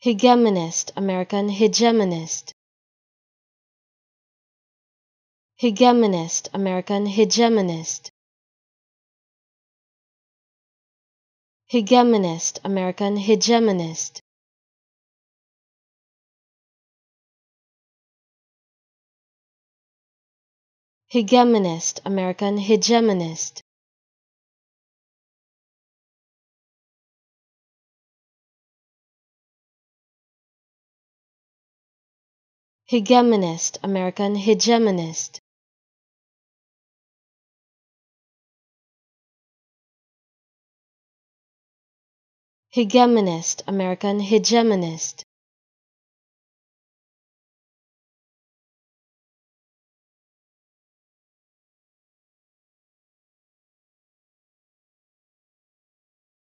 Hegemonist, American hegemonist. Hegemonist, American hegemonist. Hegemonist, American hegemonist. Hegemonist, American hegemonist. Hegemonist, American hegemonist. Hegemonist, American hegemonist.